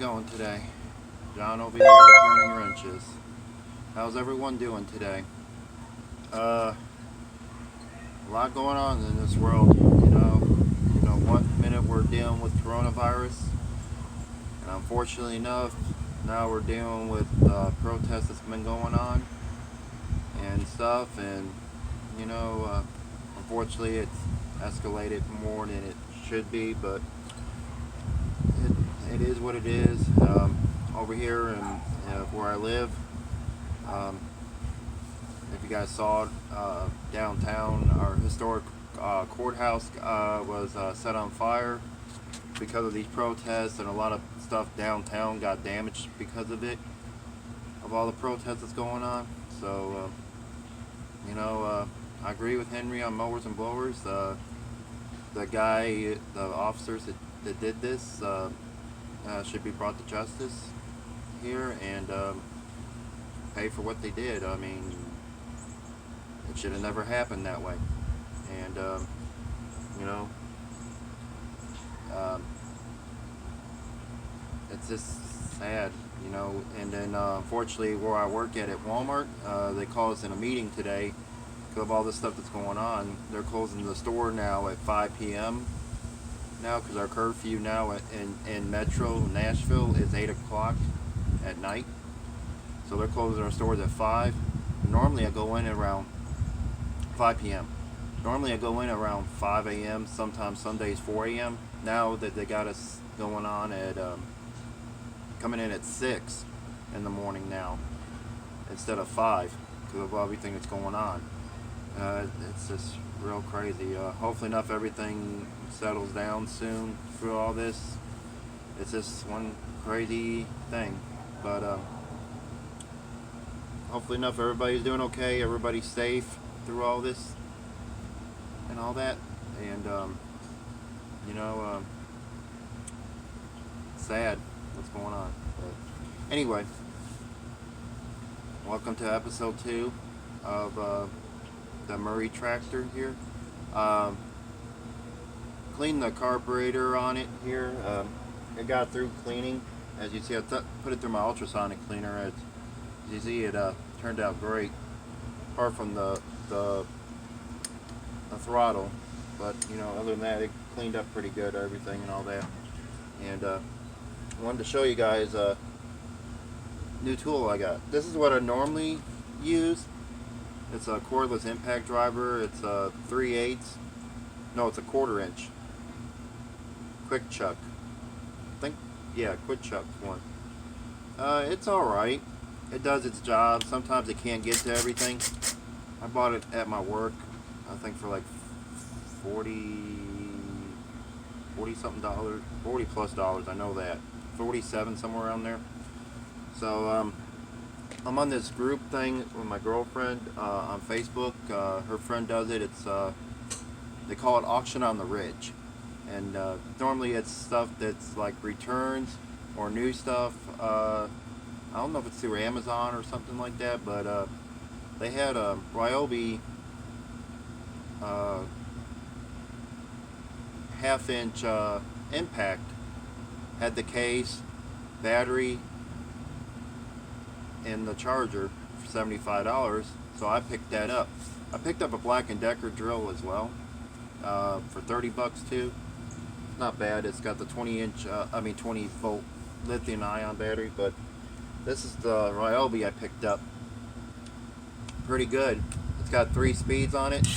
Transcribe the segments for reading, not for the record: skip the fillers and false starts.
going today? John over here turning wrenches. How's everyone doing today? A lot going on in this world. One minute we're dealing with coronavirus, and unfortunately enough, now we're dealing with protests that's been going on and stuff. And unfortunately, it's escalated more than it should be, but it is what it is. Over here in where I live, if you guys saw it, downtown, our historic courthouse was set on fire because of these protests, and a lot of stuff downtown got damaged because of it, of all the protests that's going on. So, I agree with Henry on mowers and blowers. The officers that did this should be brought to justice here and pay for what they did. I mean, it should have never happened that way. And it's just sad, And then unfortunately, where I work at Walmart, they called us in a meeting today because of all this stuff that's going on. They're closing the store now at 5 p.m. now because our curfew now in Metro Nashville is 8 o'clock at night. So they're closing our stores at 5. Normally I go in around 5 p.m. Normally I go in around 5 a.m. Sometimes Sundays 4 a.m. Now that they got us going on at coming in at 6 in the morning now instead of 5 because of everything that's going on. It's just real crazy. Hopefully enough everything settles down soon through all this. It's just one crazy thing, but hopefully enough everybody's doing okay, everybody's safe through all this and all that. And sad what's going on, but anyway, welcome to episode 2 of the Murray tractor here. Cleaned the carburetor on it here. It got through cleaning. As you see, I put it through my ultrasonic cleaner. As you see, it turned out great, apart from the throttle. But other than that, it cleaned up pretty good, everything and all that. And I wanted to show you guys a new tool I got. This is what I normally use. It's a cordless impact driver. It's a 3/8. No, it's a 1/4 inch. Quick chuck. Quick chuck one. It's alright. It does its job. Sometimes it can't get to everything. I bought it at my work, I think for like 40 something dollars, 40 plus dollars, I know that. 47, somewhere around there. So, I'm on this group thing with my girlfriend on Facebook. Her friend does it. It's they call it Auction on the Ridge, and normally it's stuff that's like returns or new stuff. I don't know if it's through Amazon or something like that, but they had a Ryobi 1/2 inch impact. Had the case, battery, and the charger for $75, so I picked that up. I picked up a Black & Decker drill as well for $30 too. Not bad. It's got the 20 volt lithium ion battery, but this is the Ryobi I picked up. Pretty good. It's got 3 speeds on it.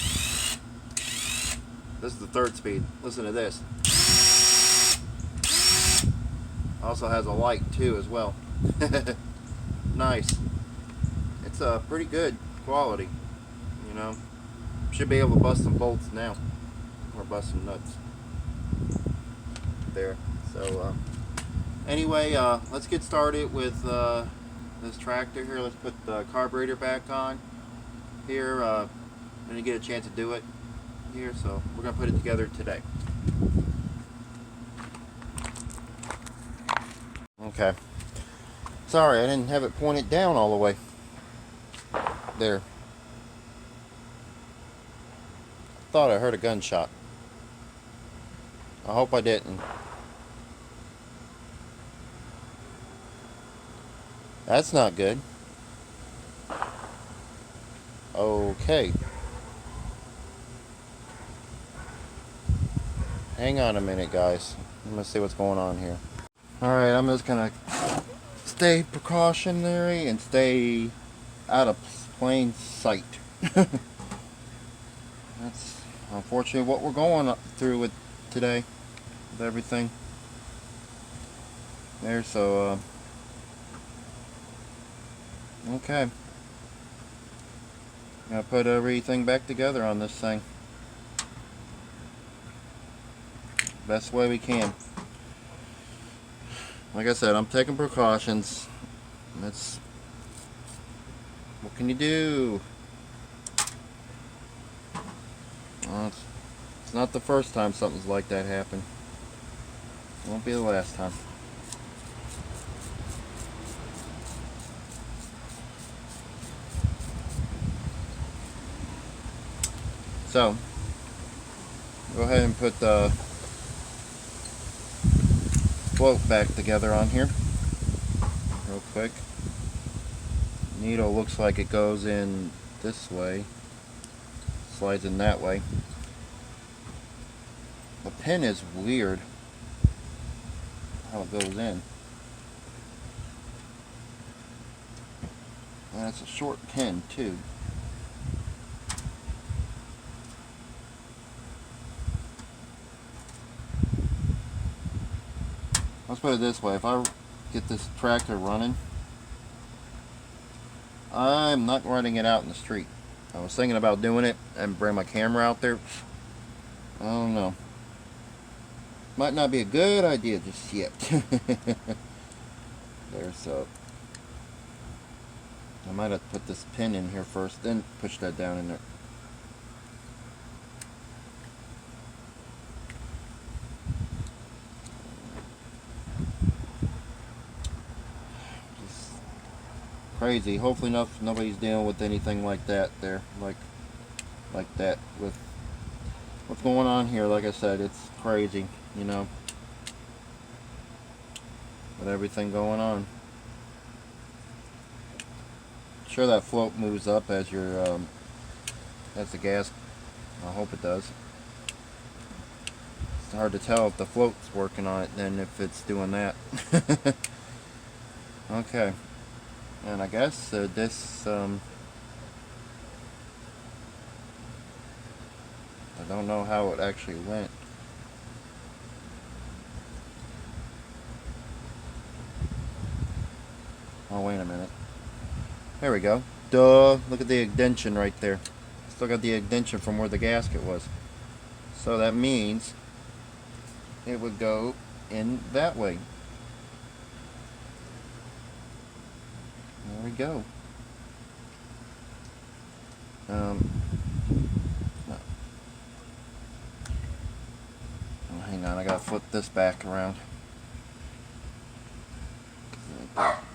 This is the 3rd speed. Listen to this. Also has a light too as well. Nice. It's pretty good quality. Should be able to bust some bolts now, or bust some nuts there. So anyway, let's get started with this tractor here. Let's put the carburetor back on here. I'm gonna get a chance to do it here, so we're gonna put it together today. Okay. Sorry, I didn't have it pointed down all the way. There. Thought I heard a gunshot. I hope I didn't. That's not good. Okay. Hang on a minute, guys. I'm gonna see what's going on here. Alright, I'm just gonna stay precautionary and stay out of plain sight. That's unfortunately what we're going through with today, with everything there. So okay, gonna put everything back together on this thing best way we can. Like I said, I'm taking precautions. That's what can you do? Well, it's not the first time something's like that happened. It won't be the last time. So, go ahead and put the float back together on here real quick. Needle looks like it goes in this way, slides in that way. The pin is weird how it goes in. And it's a short pin too. Let's put it this way, if I get this tractor running, I'm not running it out in the street. I was thinking about doing it and bring my camera out there. I don't know. Might not be a good idea just yet. There, so I might have to put this pin in here first, then push that down in there. Just crazy. Hopefully nobody's dealing with anything like that there, like that with what's going on here. Like I said, it's crazy, you know, with everything going on. Sure, that float moves up as your as the gas. I hope it does. It's hard to tell if the float's working on it than if it's doing that. Okay, and I guess this I don't know how it actually went. Oh, wait a minute. There we go. Duh, look at the indentation right there. Still got the indentation from where the gasket was. So that means it would go in that way. There we go. No. Oh, hang on, I gotta flip this back around.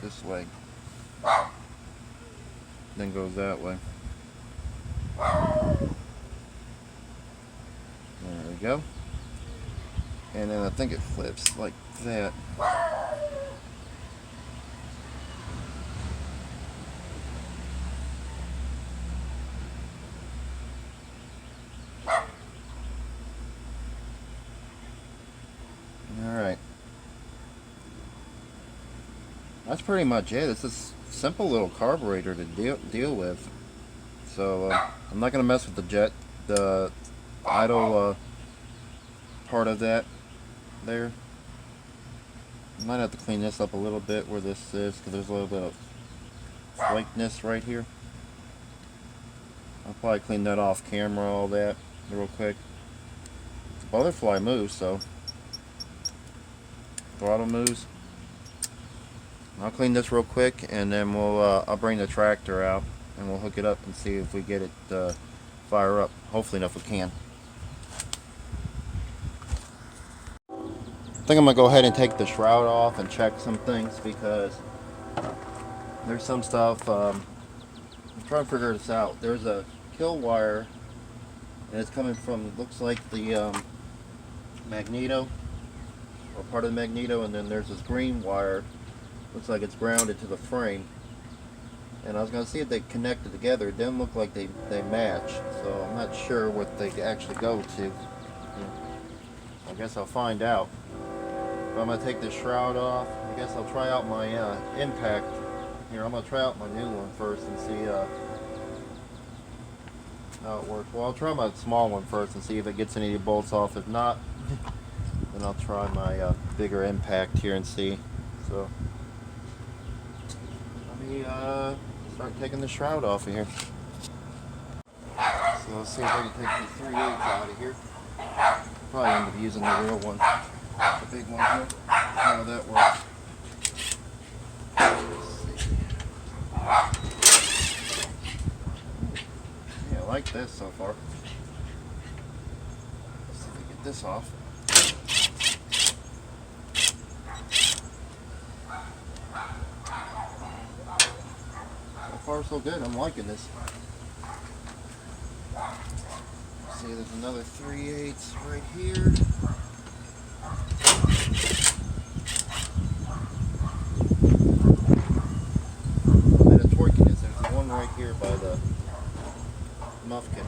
This way. Then goes that way. There we go. And then I think it flips like that. Alright. That's pretty much it. It's a simple little carburetor to deal with. So I'm not going to mess with the idle part of that there. I might have to clean this up a little bit where this is, because there's a little bit of flakiness right here. I'll probably clean that off camera, all that, real quick. The butterfly moves, so throttle moves. I'll clean this real quick, and then I'll bring the tractor out and we'll hook it up and see if we get it fire up. Hopefully enough we can. I think I'm gonna go ahead and take the shroud off and check some things, because there's some stuff. I'm trying to figure this out. There's a kill wire, and it's coming from, looks like the magneto, or part of the magneto, and then there's this green wire looks like it's grounded to the frame. And I was going to see if they connected together. It didn't look like they match, so I'm not sure what they actually go to. I guess I'll find out. But I'm going to take this shroud off. I guess I'll try out my impact. Here, I'm going to try out my new one first and see how it works. Well, I'll try my small one first and see if it gets any bolts off. If not, then I'll try my bigger impact here and see. So let me start taking the shroud off of here. So let's see if I can take the 3/8 out of here. Probably end up using the real one, the big one here. How that works. Yeah, I like this so far. Let's see if we get this off. So far so good. I'm liking this. See, there's another 3/8 right here. A bit of torquiness. There's one right here by the muffkin.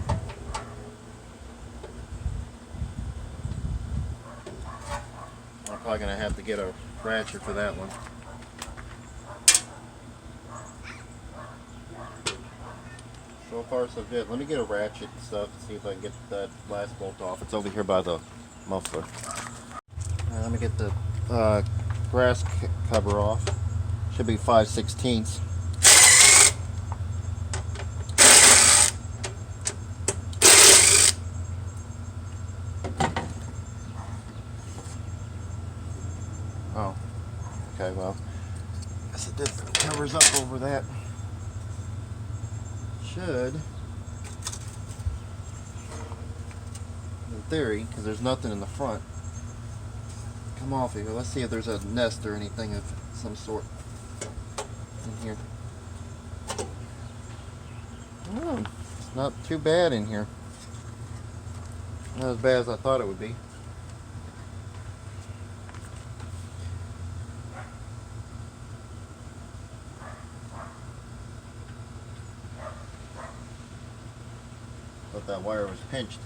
I'm probably going to have to get a ratchet for that one. So far so good. Let me get a ratchet and stuff and see if I can get that last bolt off. It's over here by the muffler. Let me get the brass cover off. Should be 5/16. Oh, okay, well, I guess this covers up over that. Should, in theory, because there's nothing in the front, come off here. Let's see if there's a nest or anything of some sort in here. Oh, it's not too bad in here. Not as bad as I thought it would be. Thought that wire was pinched.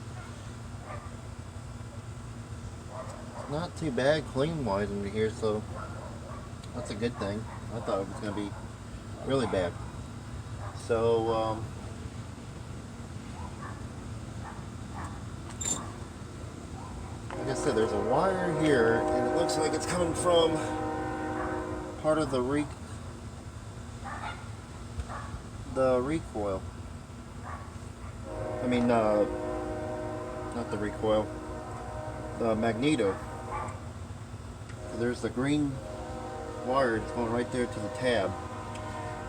Not too bad clean wise under here, so that's a good thing. I thought it was going to be really bad. So like I said, there's a wire here and it looks like it's coming from part of the recoil. I mean, not the recoil, the magneto. So there's the green wire that's going right there to the tab.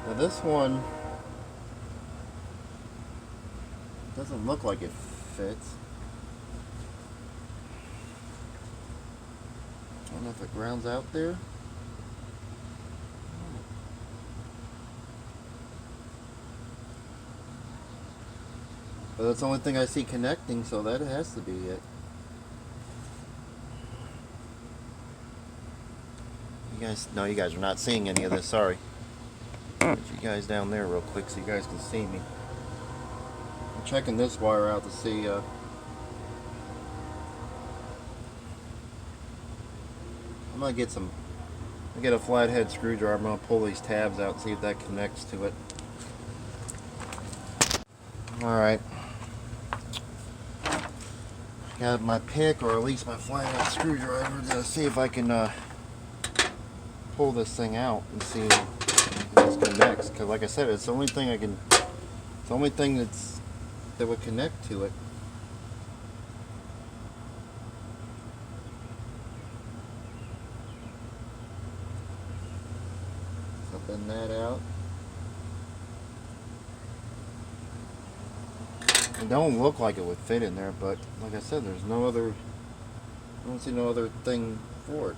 Now this one doesn't look like it fits. I don't know if it grounds out there. But that's the only thing I see connecting, so that has to be it. You guys are not seeing any of this, sorry. Put you guys down there real quick so you guys can see me. I'm checking this wire out to see I'm gonna get a flathead screwdriver. I'm gonna pull these tabs out and see if that connects to it. Alright. Got my pick, or at least my flathead screwdriver, to see if I can pull this thing out and see if this connects. Because like I said, it's the only thing it's the only thing that would connect to it. So bend that out. It don't look like it would fit in there, but like I said, there's no other, I don't see no other thing for it.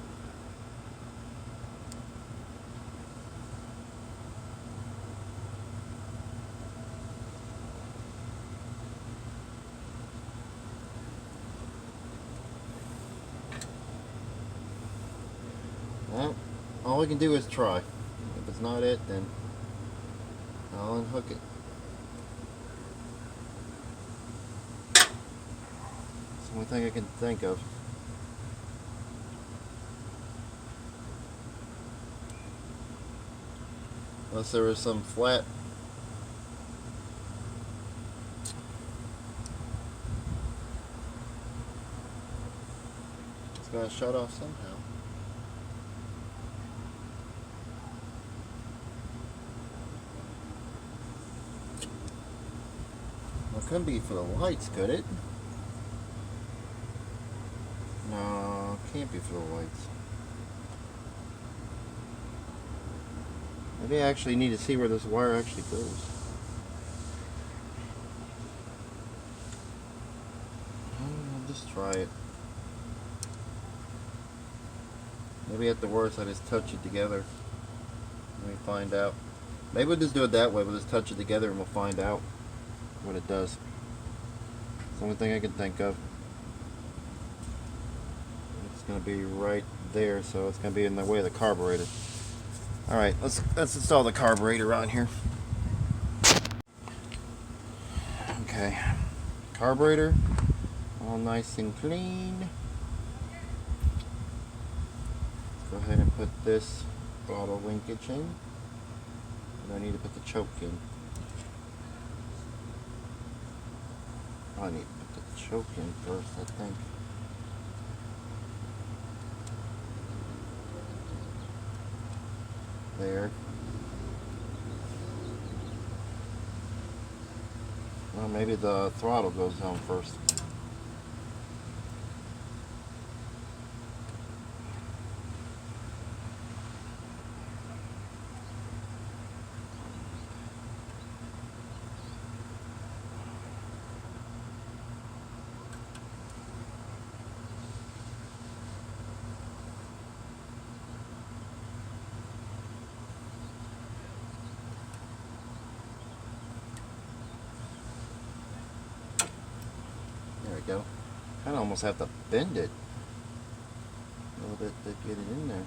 Well, all we can do is try. it's not it, then I'll unhook it. It's the only thing I can think of. Unless there was some flat. It's gotta shut off somehow. Well, it couldn't be for the lights, could it? No, it can't be for the lights. Maybe I actually need to see where this wire actually goes. I'll just try it. Maybe at the worst I just touch it together. Let me find out. Maybe we'll just do it that way. We'll just touch it together and we'll find out what it does. It's the only thing I can think of. It's going to be right there, so it's going to be in the way of the carburetor. Alright, let's install the carburetor on here. Okay, carburetor, all nice and clean. Let's go ahead and put this throttle linkage in. And I need to put the choke in. I need to put the choke in first, I think. There. Well, maybe the throttle goes down first. There we go. Kind of almost have to bend it a little bit to get it in there.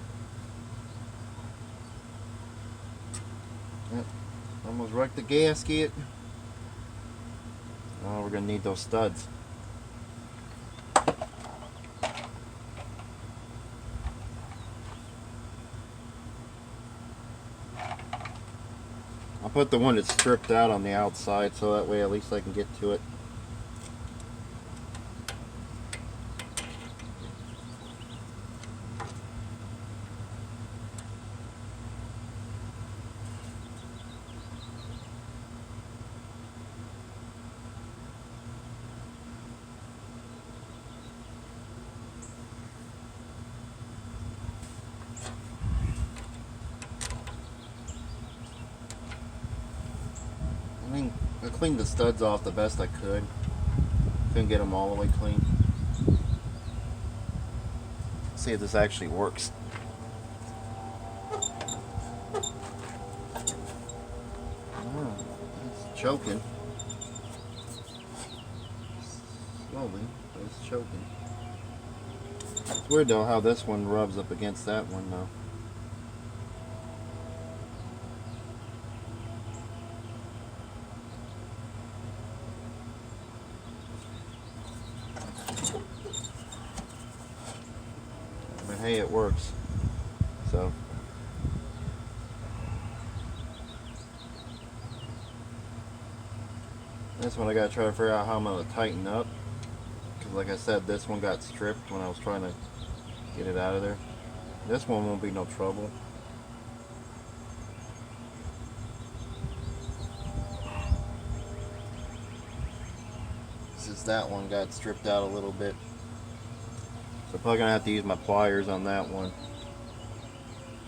Yep. Almost wrecked the gasket. Oh, we're going to need those studs. I'll put the one that's stripped out on the outside so that way at least I can get to it. I cleaned the studs off the best I could. Couldn't get them all the way clean. See if this actually works. Oh, it's choking. Slowly, but it's choking. It's weird though how this one rubs up against that one though. But hey, it works. So this one I gotta try to figure out how I'm gonna tighten up, because like I said, this one got stripped when I was trying to get it out of there. This one won't be no trouble. It's just that one got stripped out a little bit. So I'm probably gonna have to use my pliers on that one.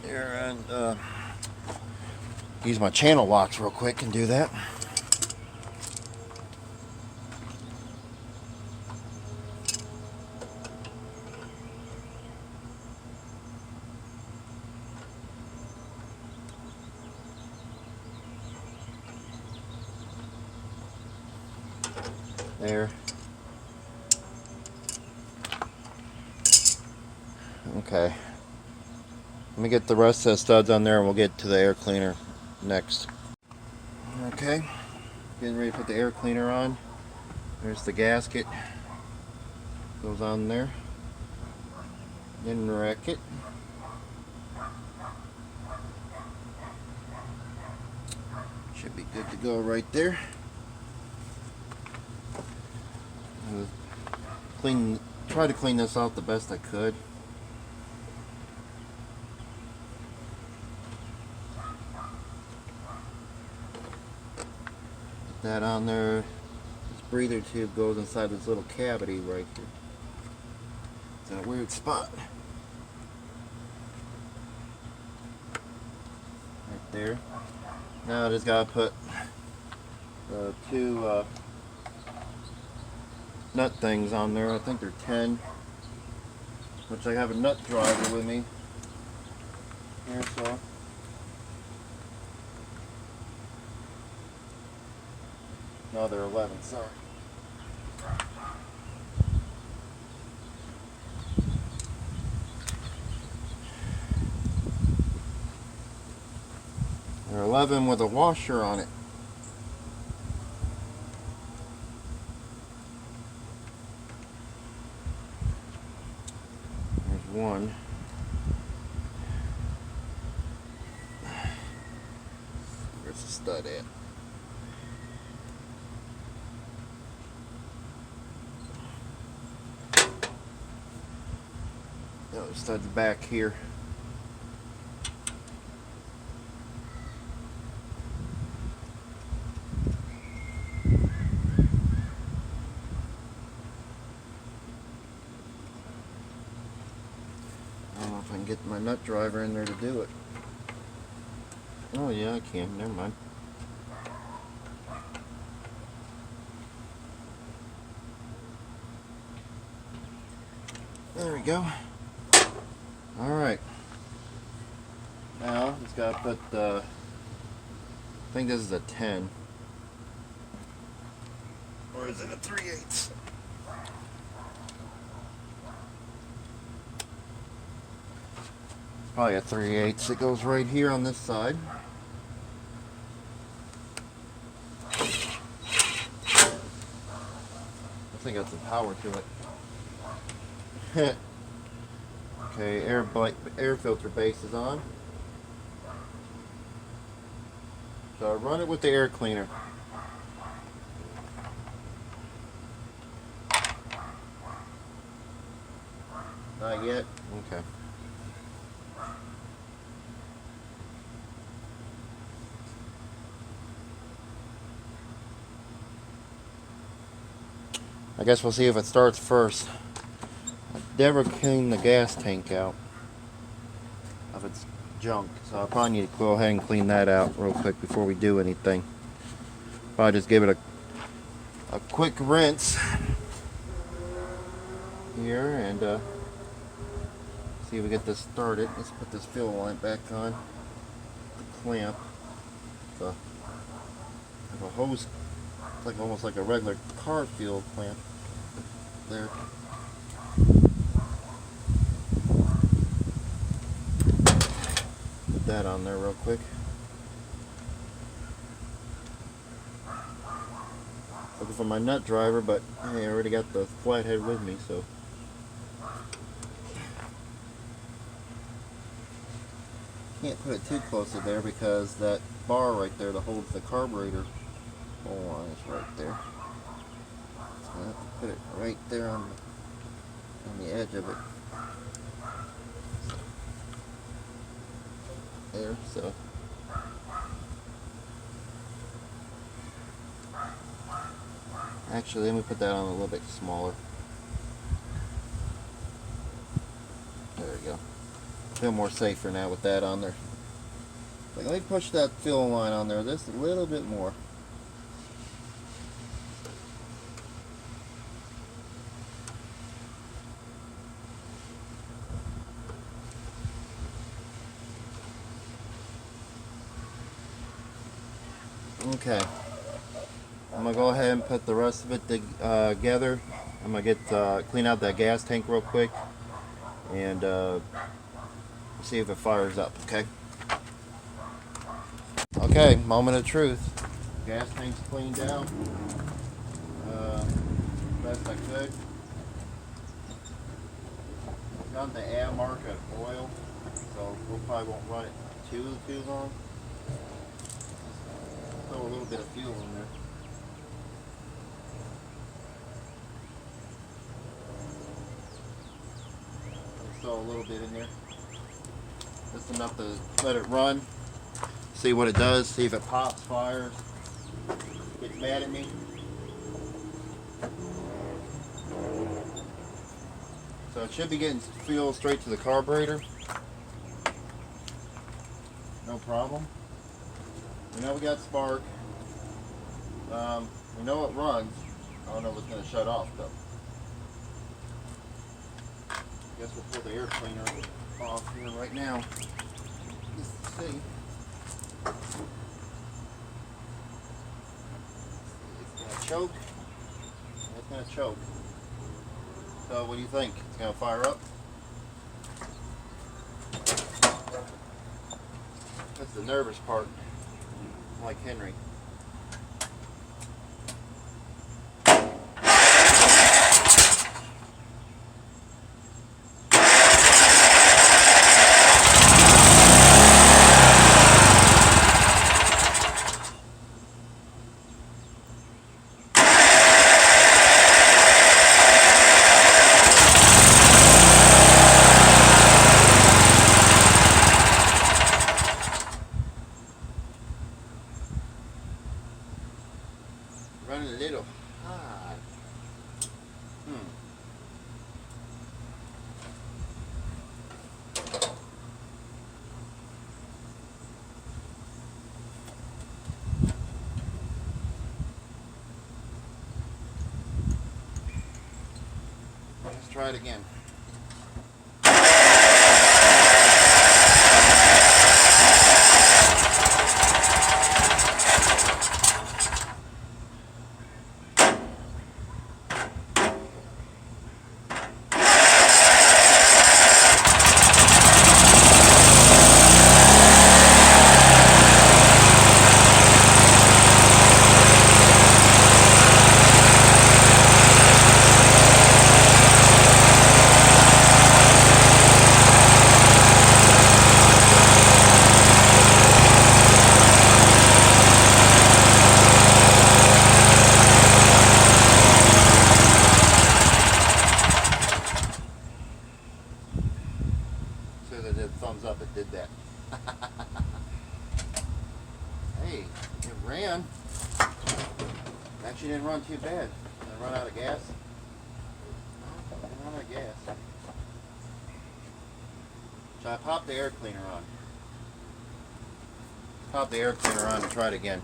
Here, and use my channel locks real quick and do that. There. Okay. Let me get the rest of the studs on there and we'll get to the air cleaner next. Okay, getting ready to put the air cleaner on. There's the gasket. Goes on there. Then rack it. Should be good to go right there. Try to clean this out the best I could. Put that on there. This breather tube goes inside this little cavity right here. It's in a weird spot. Right there. Now I just gotta put the two nut things on there. I think they're 10, which I have a nut driver with me here, so no, they're 11, sorry. They're 11 with a washer on it. One. Where's the stud at? No, the stud's back here. I can get my nut driver in there to do it. Oh yeah, I can. Never mind. There we go. Alright. Now, just gotta put I think this is a 10. Or is it a 3/8? Probably a 3/8. It goes right here on this side. I think that's the power to it. Okay, air filter base is on. So I run it with the air cleaner. Not yet? Okay. I guess we'll see if it starts first. I never cleaned the gas tank out of its junk, so I probably need to go ahead and clean that out real quick before we do anything. Probably just give it a quick rinse here and see if we get this started. Let's put this fuel line back on. The clamp. I have a hose. It's like almost like a regular car fuel clamp there. Put that on there real quick. Looking for my nut driver, but hey, I already got the flathead with me, so. Can't put it too close to there because that bar right there that holds the carburetor hole on is right there. So I have to put it right there on the edge of it. There, so. Actually, let me put that on a little bit smaller. There we go. Feel more safer now with that on there. Like, let me push that fuel line on there just a little bit more. Okay. I'm gonna go ahead and put the rest of it together. I'm gonna get clean out that gas tank real quick and See if it fires up, okay? Okay, moment of truth. Gas tank's cleaned out. Best I could. Got the air mark of oil, so we probably won't run it too long. Throw a little bit of fuel in there. Throw a little bit in there. Just enough to let it run. See what it does. See if it pops, fires, gets mad at me. So it should be getting fuel straight to the carburetor. No problem. We know we got spark. We know it runs. I don't know if it's going to shut off though. I guess we'll pull the air cleaner off here right now. Just to see. It's going to choke. It's going to choke. So what do you think? It's going to fire up? That's the nervous part, like Henry. Running a little hard. Let's try it again. Thumbs up, it did that. Hey, it ran. Actually didn't run too bad. Did I run out of gas? No, didn't run out of gas. So I popped the air cleaner on. Pop the air cleaner on and try it again.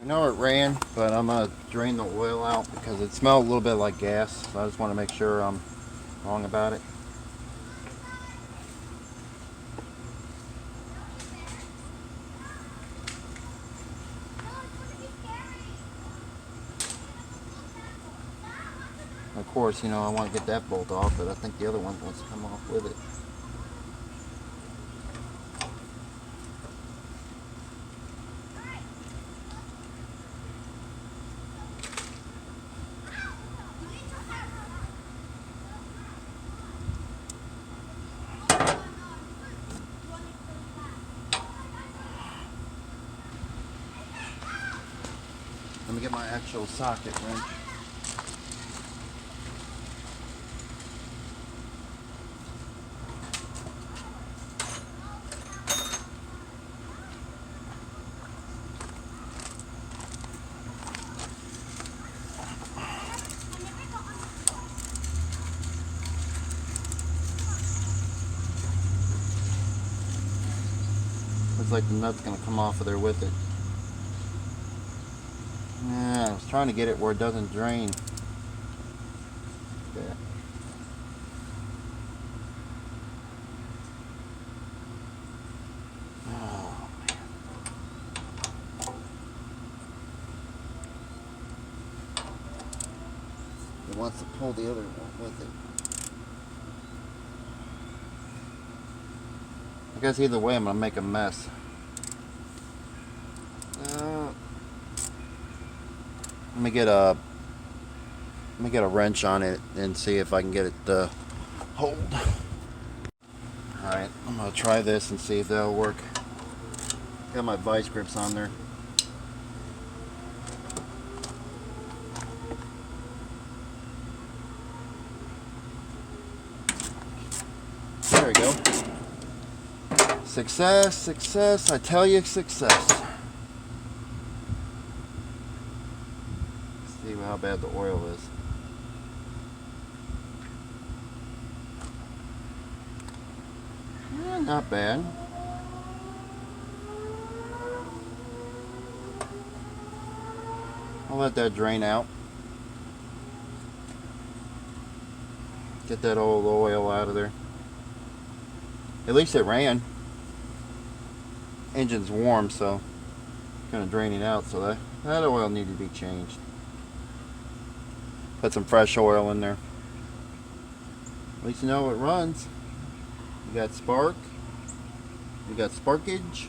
I know it ran, but I'm going to drain the oil out because it smelled a little bit like gas. So I just want to make sure I'm wrong about it. Of course, you know, I want to get that bolt off, but I think the other one wants to come off with it. Let me get my actual socket wrench. Looks like the nut's going to come off of there with it. Yeah, I was trying to get it where it doesn't drain. There. Oh, man. It wants to pull the other one with it. I guess either way I'm gonna make a mess. Let me get a wrench on it and see if I can get it to hold. Alright, I'm gonna try this and see if that'll work. Got my vice grips on there. There we go. Success, success, I tell you, success. See how bad the oil is. Yeah, not bad. I'll let that drain out. Get that old oil out of there. At least it ran. Engine's warm, so kind of draining out, so that oil needed to be changed. Put some fresh oil in there. At least you know it runs. You got spark. You got sparkage.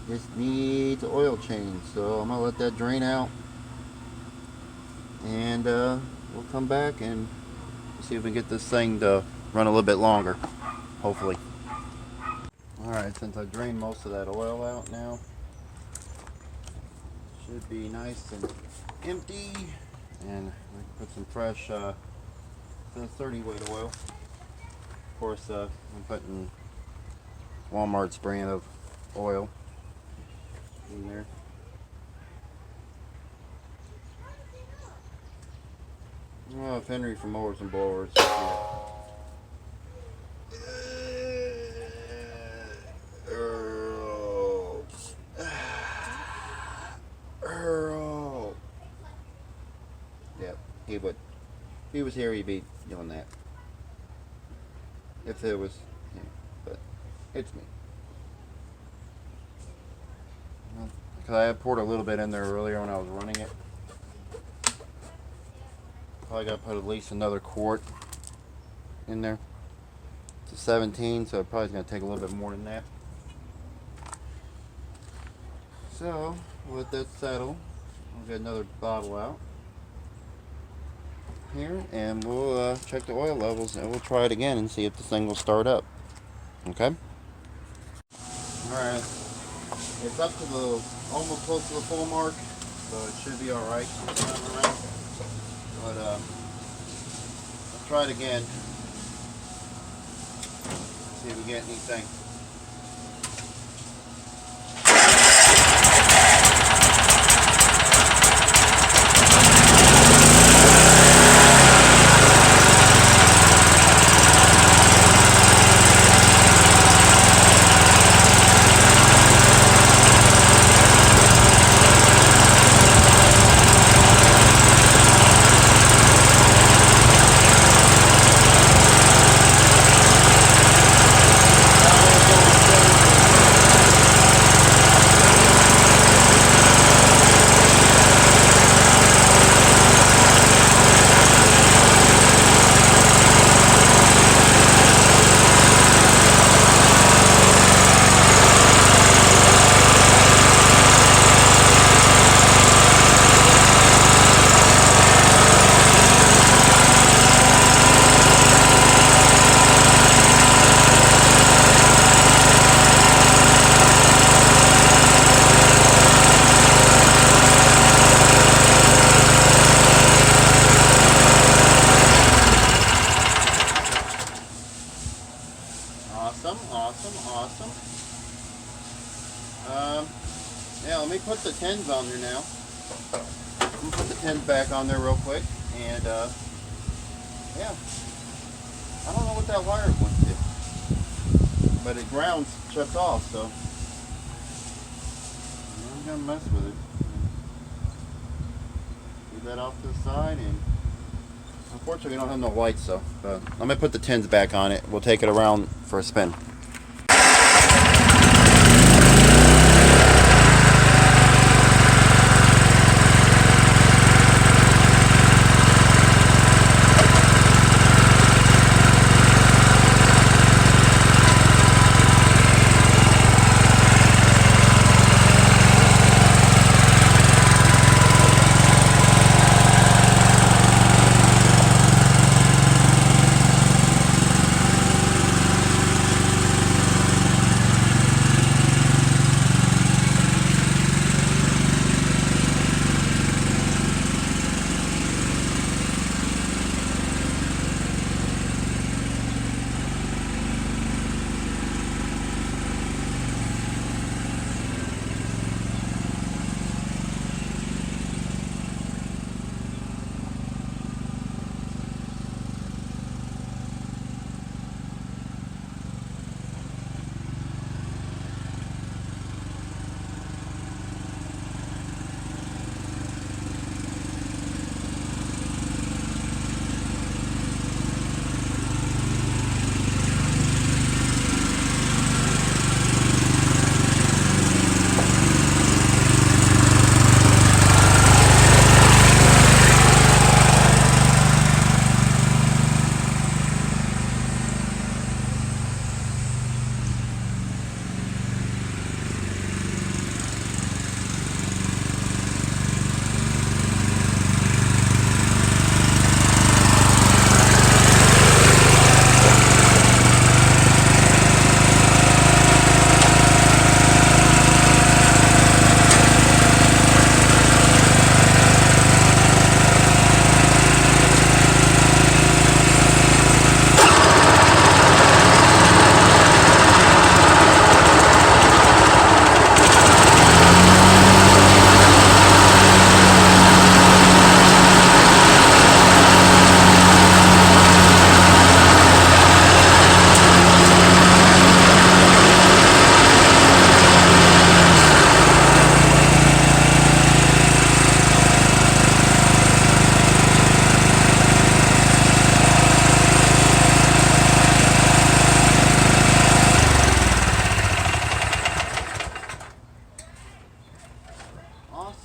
Just needs oil change, so I'm gonna let that drain out, and we'll come back and see if we can get this thing to run a little bit longer, hopefully. Alright, since I drained most of that oil out now, should be nice and empty, and we put some fresh 30 weight oil. Of course, I'm putting Walmart's brand of oil in there. Oh, if Henry from Mowers and Blowers is here. Earl. Yep, he would. If he was here, he'd be doing that. If it was him, but it's me. Because I had poured a little bit in there earlier when I was running it. Probably got to put at least another quart in there. It's a 17, so it probably going to take a little bit more than that. So, we'll let that settle. We'll get another bottle out here, and we'll check the oil levels, and we'll try it again and see if this thing will start up. Okay? Alright. It's up to the, almost close to the full mark, so it should be alright. But, let's try it again. See if we get anything. Awesome. Yeah, let me put the tins on there now. Let me put the tins back on there real quick, and yeah, I don't know what that wire went to, but it grounds shuts off, so I'm gonna mess with it. Leave that off to the side, and unfortunately we don't have no lights, so I'm gonna put the tins back on it. We'll take it around for a spin.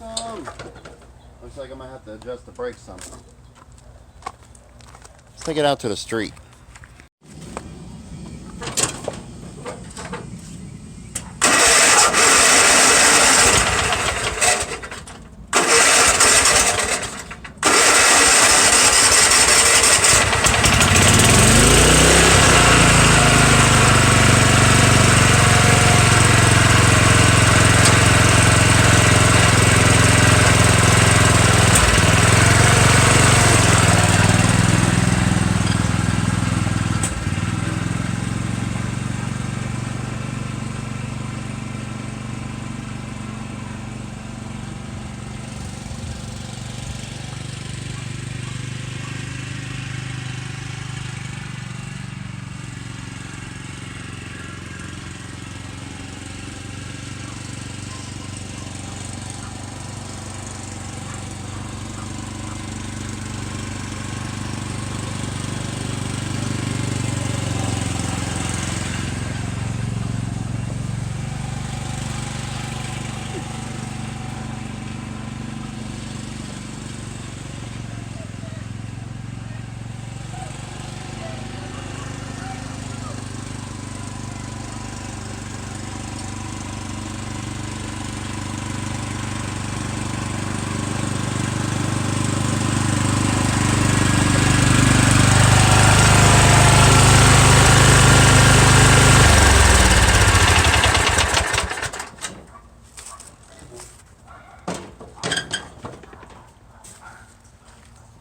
Awesome. Looks like I might have to adjust the brakes some. Let's take it out to the street.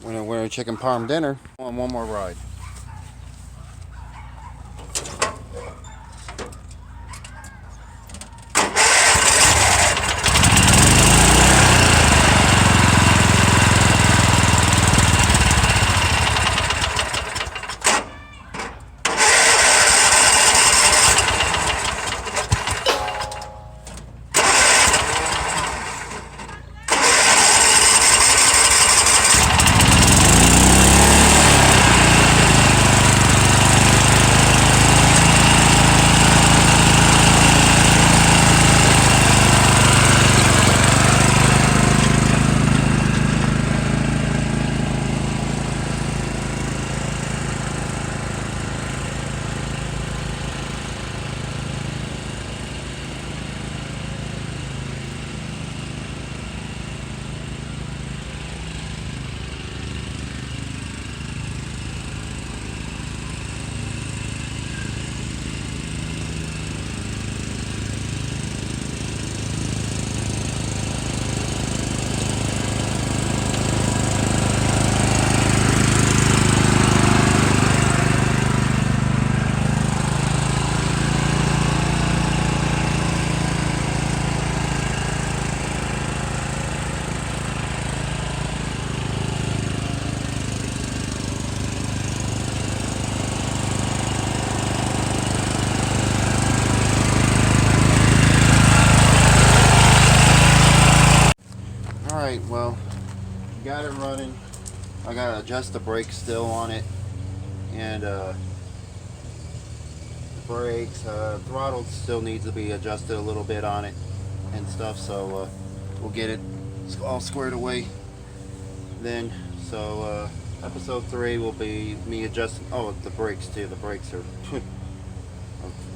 Winner chicken parm dinner. On one more ride. Alright, well, got it running. I gotta adjust the brakes still on it, and the brakes, throttle still needs to be adjusted a little bit on it and stuff, so we'll get it all squared away then. So episode 3 will be me adjusting, oh, the brakes too. The brakes are a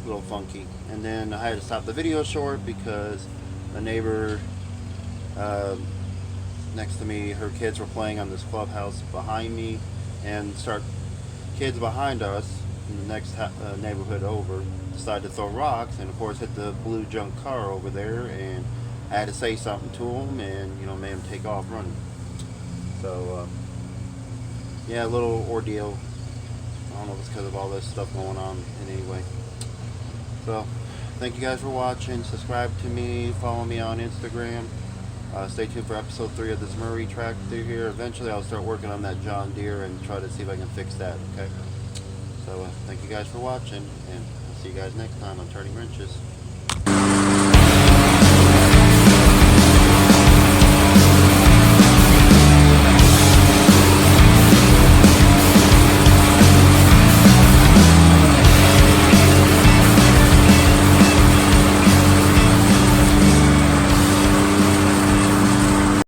little funky, and then I had to stop the video short because a neighbor next to me, her kids were playing on this clubhouse behind me, and kids behind us in the next neighborhood over decided to throw rocks, and of course hit the blue junk car over there, and I had to say something to them, and made them take off running. So yeah, a little ordeal. I don't know if it's because of all this stuff going on in any way. So thank you guys for watching. Subscribe to me, follow me on Instagram. Stay tuned for episode 3 of this Murray tractor here. Eventually I'll start working on that John Deere and try to see if I can fix that, okay? So thank you guys for watching, and I'll see you guys next time on Turning Wrenches.